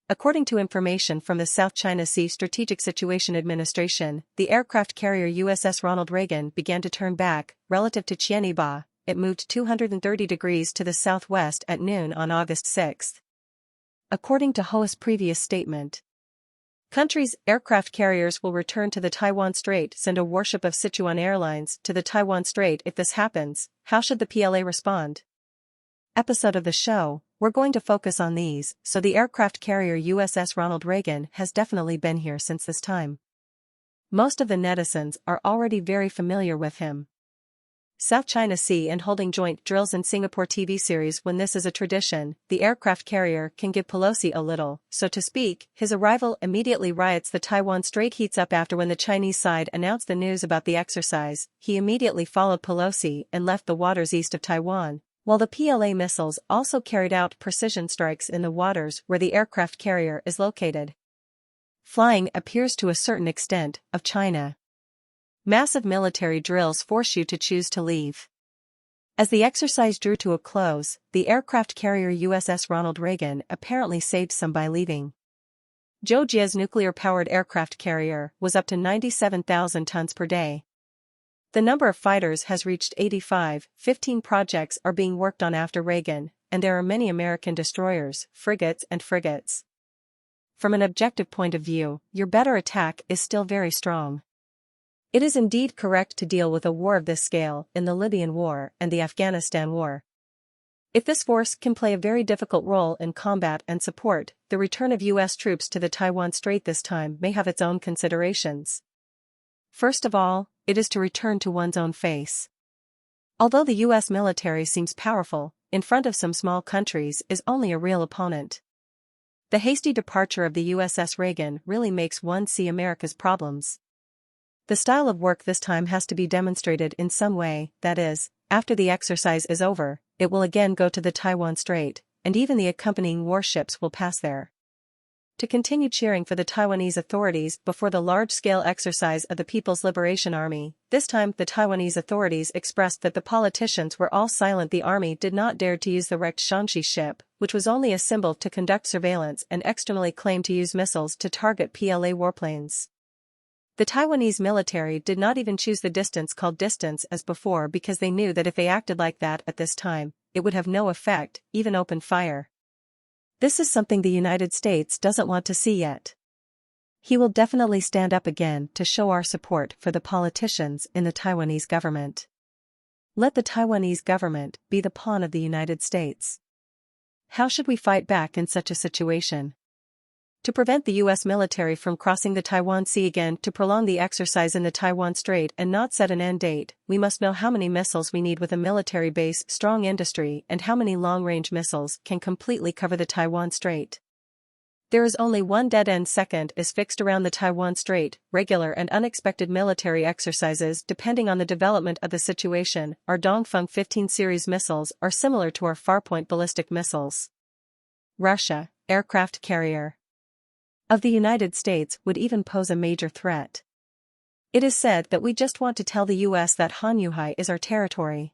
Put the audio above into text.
According to information from the South China Sea Strategic Situation Administration, the aircraft carrier USS Ronald Reagan began to turn back. Relative to Qianiba, it moved 230 degrees to the southwest at noon on August 6. According to HOA's previous statement, countries' aircraft carriers will return to the Taiwan Strait. Send a warship of Sichuan Airlines to the Taiwan Strait. If this happens, how should the PLA respond? Episode of the show, we're going to focus on these. So the aircraft carrier USS Ronald Reagan has definitely been here since this time. Most of the netizens are already very familiar with him. South China Sea and holding joint drills in Singapore TV series. When this is a tradition, the aircraft carrier can give Pelosi a little, so to speak. His arrival immediately riots. The Taiwan Strait heats up after when the Chinese side announced the news about the exercise. He immediately followed Pelosi and left the waters east of Taiwan, while the PLA missiles also carried out precision strikes in the waters where the aircraft carrier is located. Flying appears to a certain extent of China. Massive military drills force you to choose to leave. As the exercise drew to a close, the aircraft carrier USS Ronald Reagan apparently saved some by leaving. Zhoujia's nuclear-powered aircraft carrier was up to 97,000 tons per day. The number of fighters has reached 85, 15 projects are being worked on after Reagan, and there are many American destroyers, frigates and frigates. From an objective point of view, your better attack is still very strong. It is indeed correct to deal with a war of this scale in the Libyan War and the Afghanistan War. If this force can play a very difficult role in combat and support, the return of U.S. troops to the Taiwan Strait this time may have its own considerations. First of all, it is to return to one's own face. Although the U.S. military seems powerful, in front of some small countries is only a real opponent. The hasty departure of the USS Reagan really makes one see America's problems. The style of work this time has to be demonstrated in some way, that is, after the exercise is over, it will again go to the Taiwan Strait, and even the accompanying warships will pass there. To continue cheering for the Taiwanese authorities before the large-scale exercise of the People's Liberation Army. This time the Taiwanese authorities expressed that the politicians were all silent. The army did not dare to use the wrecked Shanxi ship, which was only a symbol to conduct surveillance, and externally claimed to use missiles to target PLA warplanes. The Taiwanese military did not even choose the distance called distance as before because they knew that if they acted like that at this time, it would have no effect, even open fire. This is something the United States doesn't want to see yet. He will definitely stand up again to show our support for the politicians in the Taiwanese government. Let the Taiwanese government be the pawn of the United States. How should we fight back in such a situation? To prevent the U.S. military from crossing the Taiwan Sea again to prolong the exercise in the Taiwan Strait and not set an end date, we must know how many missiles we need with a military base, strong industry, and how many long-range missiles can completely cover the Taiwan Strait. There is only one dead end. Second is fixed around the Taiwan Strait. Regular and unexpected military exercises depending on the development of the situation. Our Dongfeng 15 series missiles are similar to our Farpoint ballistic missiles. Russia, aircraft carrier of the United States would even pose a major threat. It is said that we just want to tell the U.S. that Hanyuhai is our territory.